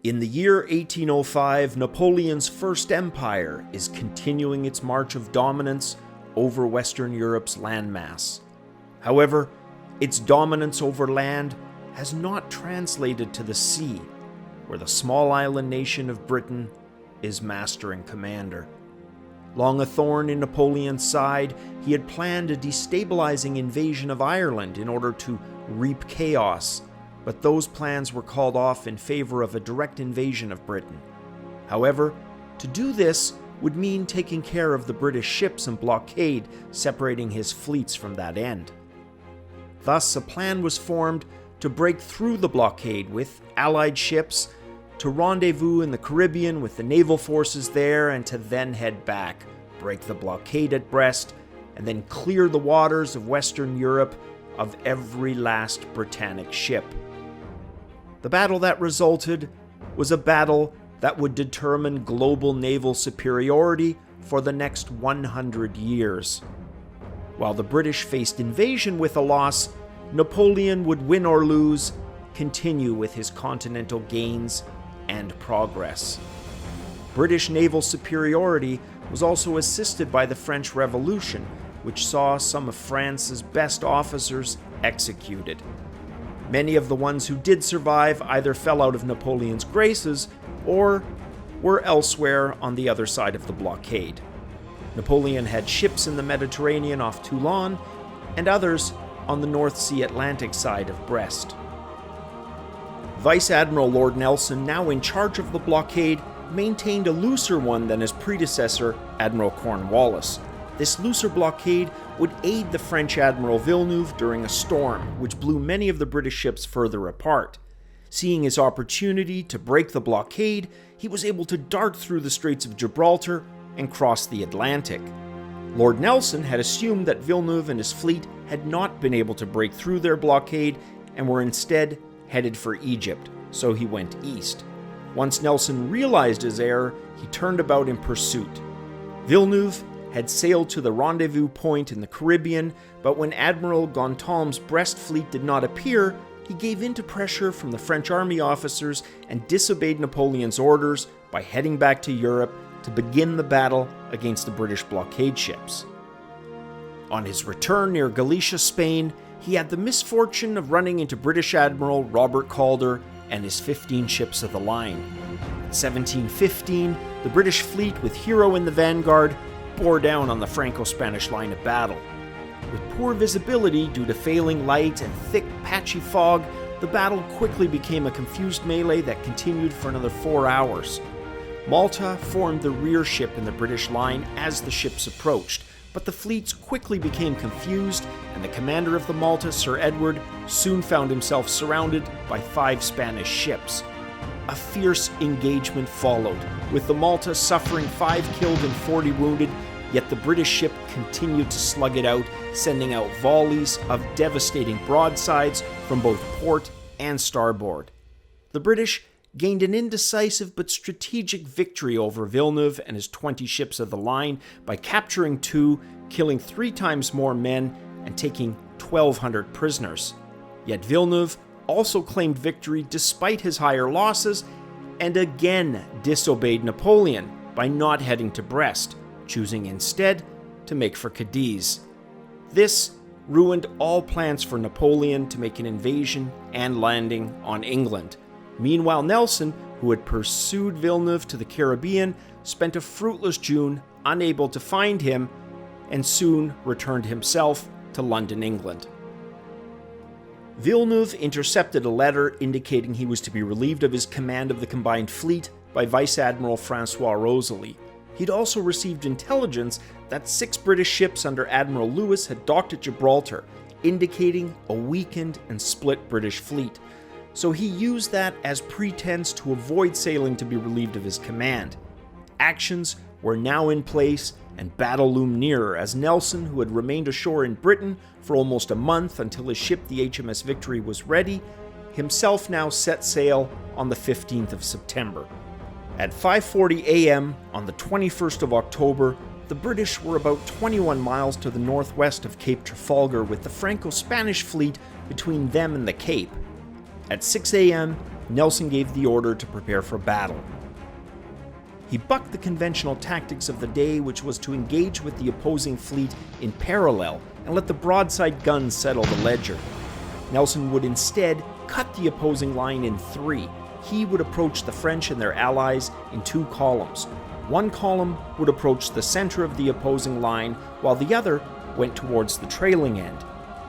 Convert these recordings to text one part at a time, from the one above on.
In the year 1805, Napoleon's First Empire is continuing its march of dominance over Western Europe's landmass. However, its dominance over land has not translated to the sea, where the small island nation of Britain is master and commander. Long a thorn in Napoleon's side, he had planned a destabilizing invasion of Ireland in order to reap chaos, but those plans were called off in favor of a direct invasion of Britain. However, to do this would mean taking care of the British ships and blockade, separating his fleets from that end. Thus, a plan was formed to break through the blockade with Allied ships, to rendezvous in the Caribbean with the naval forces there, and to then head back, break the blockade at Brest, and then clear the waters of Western Europe of every last Britannic ship. The battle that resulted was a battle that would determine global naval superiority for the next 100 years. While the British faced invasion with a loss, Napoleon would win or lose, continue with his continental gains and progress. British naval superiority was also assisted by the French Revolution, which saw some of France's best officers executed. Many of the ones who did survive either fell out of Napoleon's graces or were elsewhere on the other side of the blockade. Napoleon had ships in the Mediterranean off Toulon and others on the North Sea Atlantic side of Brest. Vice Admiral Lord Nelson, now in charge of the blockade, maintained a looser one than his predecessor, Admiral Cornwallis. This looser blockade would aid the French Admiral Villeneuve during a storm, which blew many of the British ships further apart. Seeing his opportunity to break the blockade, he was able to dart through the Straits of Gibraltar and cross the Atlantic. Lord Nelson had assumed that Villeneuve and his fleet had not been able to break through their blockade and were instead headed for Egypt, so he went east. Once Nelson realized his error, he turned about in pursuit. Villeneuve had sailed to the rendezvous point in the Caribbean, but when Admiral Ganteaume's Brest fleet did not appear, he gave in to pressure from the French army officers and disobeyed Napoleon's orders by heading back to Europe to begin the battle against the British blockade ships. On his return near Galicia, Spain, he had the misfortune of running into British Admiral Robert Calder and his 15 ships of the line. In 1715, the British fleet, with Hero in the vanguard, bore down on the Franco-Spanish line of battle. With poor visibility due to failing light and thick, patchy fog, the battle quickly became a confused melee that continued for another 4 hours. Malta formed the rear ship in the British line as the ships approached, but the fleets quickly became confused, and the commander of the Malta, Sir Edward, soon found himself surrounded by 5 Spanish ships. A fierce engagement followed, with the Malta suffering 5 killed and 40 wounded, yet the British ship continued to slug it out, sending out volleys of devastating broadsides from both port and starboard. The British gained an indecisive but strategic victory over Villeneuve and his 20 ships of the line by capturing 2, killing 3 times more men, and taking 1,200 prisoners. Yet Villeneuve also claimed victory despite his higher losses, and again disobeyed Napoleon by not heading to Brest, choosing instead to make for Cadiz. This ruined all plans for Napoleon to make an invasion and landing on England. Meanwhile, Nelson, who had pursued Villeneuve to the Caribbean, spent a fruitless June unable to find him, and soon returned himself to London, England. Villeneuve intercepted a letter indicating he was to be relieved of his command of the combined fleet by Vice Admiral Francois Rosalie. He'd also received intelligence that 6 British ships under Admiral Lewis had docked at Gibraltar, indicating a weakened and split British fleet. So he used that as pretense to avoid sailing to be relieved of his command. Actions were now in place, and battle loomed nearer as Nelson, who had remained ashore in Britain for almost a month until his ship, the HMS Victory, was ready, himself now set sail on the 15th of September. At 5:40 a.m. on the 21st of October, the British were about 21 miles to the northwest of Cape Trafalgar, with the Franco-Spanish fleet between them and the Cape. At 6 a.m., Nelson gave the order to prepare for battle. He bucked the conventional tactics of the day, which was to engage with the opposing fleet in parallel and let the broadside guns settle the ledger. Nelson would instead cut the opposing line in three. He would approach the French and their allies in two columns. One column would approach the center of the opposing line, while the other went towards the trailing end.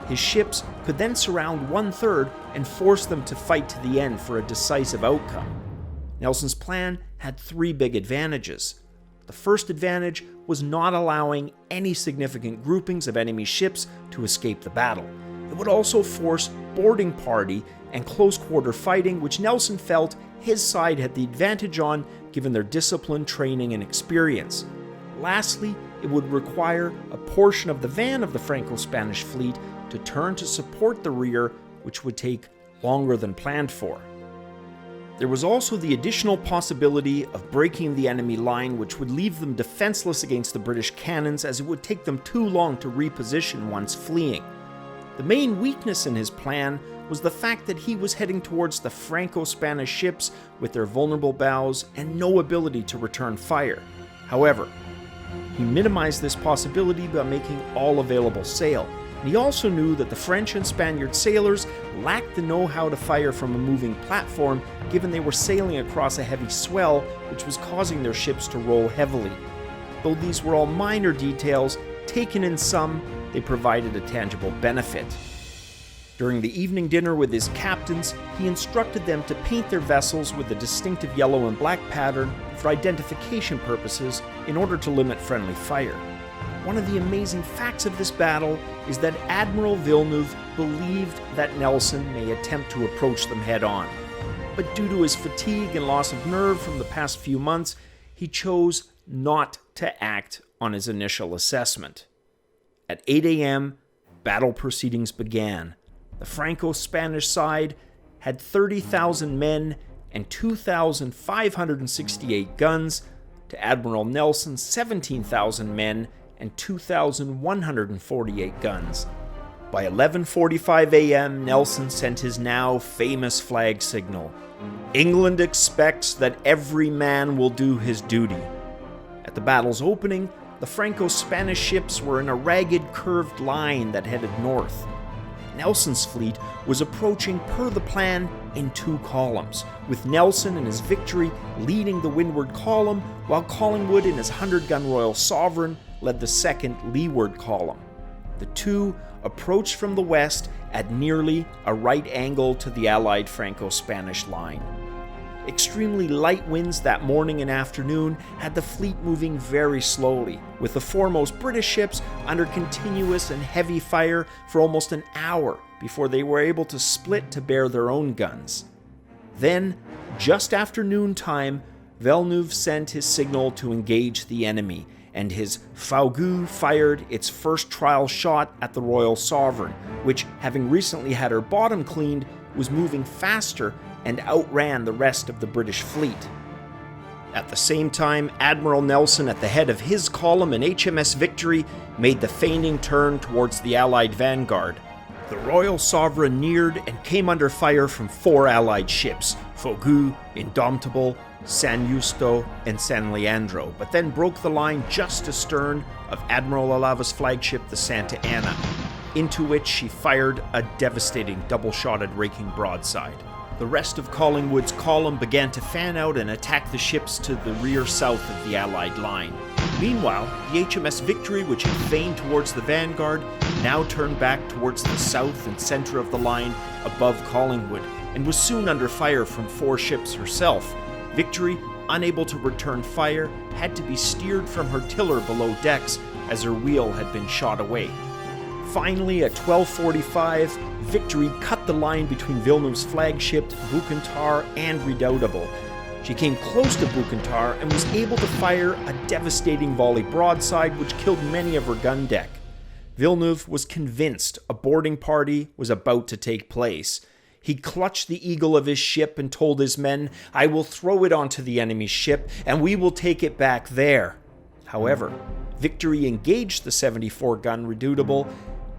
His ships could then surround one-third and force them to fight to the end for a decisive outcome. Nelson's plan had three big advantages. The first advantage was not allowing any significant groupings of enemy ships to escape the battle. It would also force boarding party and close-quarter fighting, which Nelson felt his side had the advantage on given their discipline, training, and experience. Lastly, it would require a portion of the van of the Franco-Spanish fleet to turn to support the rear, which would take longer than planned for. There was also the additional possibility of breaking the enemy line, which would leave them defenseless against the British cannons, as it would take them too long to reposition once fleeing. The main weakness in his plan was the fact that he was heading towards the Franco-Spanish ships with their vulnerable bows and no ability to return fire. However, he minimized this possibility by making all available sail. And he also knew that the French and Spaniard sailors lacked the know-how to fire from a moving platform, given they were sailing across a heavy swell, which was causing their ships to roll heavily. Though these were all minor details, taken in sum, they provided a tangible benefit. During the evening dinner with his captains, he instructed them to paint their vessels with a distinctive yellow and black pattern for identification purposes in order to limit friendly fire. One of the amazing facts of this battle is that Admiral Villeneuve believed that Nelson may attempt to approach them head-on. But due to his fatigue and loss of nerve from the past few months, he chose not to act on his initial assessment. At 8 a.m., battle proceedings began. The Franco-Spanish side had 30,000 men and 2,568 guns to Admiral Nelson's 17,000 men and 2,148 guns. By 11:45 a.m., Nelson sent his now famous flag signal. England expects that every man will do his duty. At the battle's opening, the Franco-Spanish ships were in a ragged, curved line that headed north. Nelson's fleet was approaching per the plan in two columns, with Nelson and his Victory leading the windward column, while Collingwood and his 100-gun Royal Sovereign led the second leeward column. The two approached from the west at nearly a right angle to the Allied Franco-Spanish line. Extremely light winds that morning and afternoon had the fleet moving very slowly, with the foremost British ships under continuous and heavy fire for almost an hour before they were able to split to bear their own guns. Then, just after noontime, Villeneuve sent his signal to engage the enemy, and his Faugu fired its first trial shot at the Royal Sovereign, which, having recently had her bottom cleaned, was moving faster and outran the rest of the British fleet. At the same time, Admiral Nelson, at the head of his column in HMS Victory, made the feigning turn towards the Allied vanguard. The Royal Sovereign neared and came under fire from four Allied ships, Faugu, Indomitable, San Justo, and San Leandro, but then broke the line just astern of Admiral Alava's flagship, the Santa Ana, into which she fired a devastating double-shotted raking broadside. The rest of Collingwood's column began to fan out and attack the ships to the rear south of the Allied line. Meanwhile, the HMS Victory, which had feigned towards the vanguard, now turned back towards the south and center of the line above Collingwood, and was soon under fire from four ships herself. Victory, unable to return fire, had to be steered from her tiller below decks as her wheel had been shot away. Finally, at 12:45, Victory cut the line between Villeneuve's flagship, Bucentaur, and Redoutable. She came close to Bucentaur and was able to fire a devastating volley broadside, which killed many of her gun deck. Villeneuve was convinced a boarding party was about to take place. He clutched the eagle of his ship and told his men, "I will throw it onto the enemy's ship, and we will take it back there." However, Victory engaged the 74-gun Redoutable.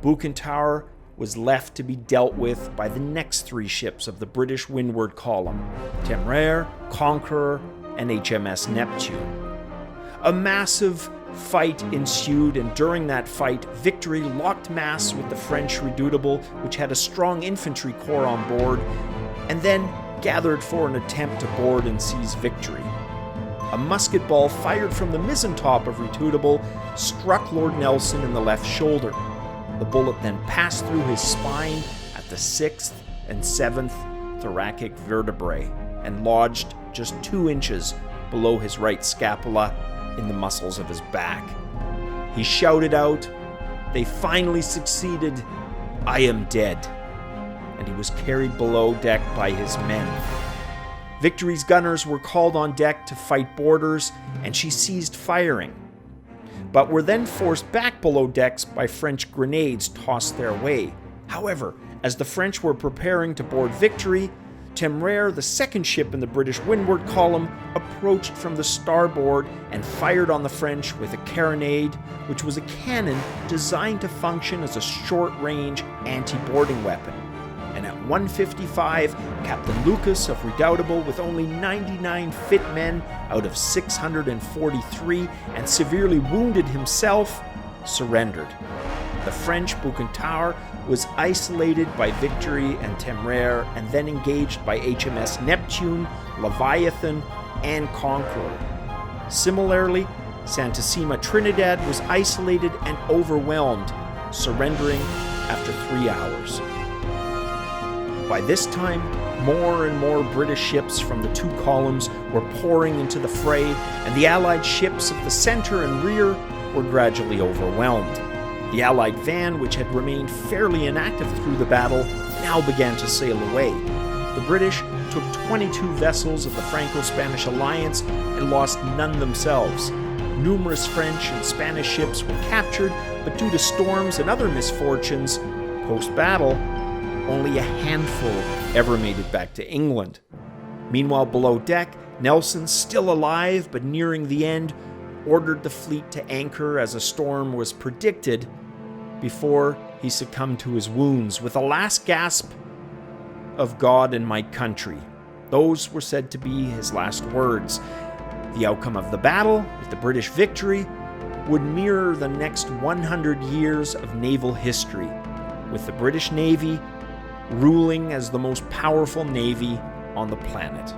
Bucentaur was left to be dealt with by the next 3 ships of the British Windward Column: Temeraire, Conqueror, and HMS Neptune. A massive fight ensued, and during that fight, Victory locked mass with the French Redoutable, which had a strong infantry corps on board, and then gathered for an attempt to board and seize Victory. A musket ball fired from the mizzen-top of Redoutable struck Lord Nelson in the left shoulder. The bullet then passed through his spine at the 6th and 7th thoracic vertebrae and lodged just 2 inches below his right scapula in the muscles of his back. He shouted out, "They finally succeeded. I am dead." And he was carried below deck by his men. Victory's gunners were called on deck to fight boarders, and she ceased firing, but were then forced back below decks by French grenades tossed their way. However, as the French were preparing to board Victory, Temeraire, the second ship in the British Windward Column, approached from the starboard and fired on the French with a carronade, which was a cannon designed to function as a short-range anti-boarding weapon. And at 1:55, Captain Lucas of Redoutable, with only 99 fit men out of 643 and severely wounded himself, surrendered. The French Bucentaure was isolated by Victory and Temeraire and then engaged by HMS Neptune, Leviathan, and Conqueror. Similarly, Santissima Trinidad was isolated and overwhelmed, surrendering after 3 hours. By this time, more and more British ships from the 2 columns were pouring into the fray, and the Allied ships of the center and rear were gradually overwhelmed. The Allied van, which had remained fairly inactive through the battle, now began to sail away. The British took 22 vessels of the Franco-Spanish alliance and lost none themselves. Numerous French and Spanish ships were captured, but due to storms and other misfortunes, post-battle, only a handful ever made it back to England. Meanwhile, below deck, Nelson, still alive but nearing the end, ordered the fleet to anchor as a storm was predicted before he succumbed to his wounds with a last gasp of "God and my country." Those were said to be his last words. The outcome of the battle, with the British victory, would mirror the next 100 years of naval history, with the British Navy ruling as the most powerful navy on the planet.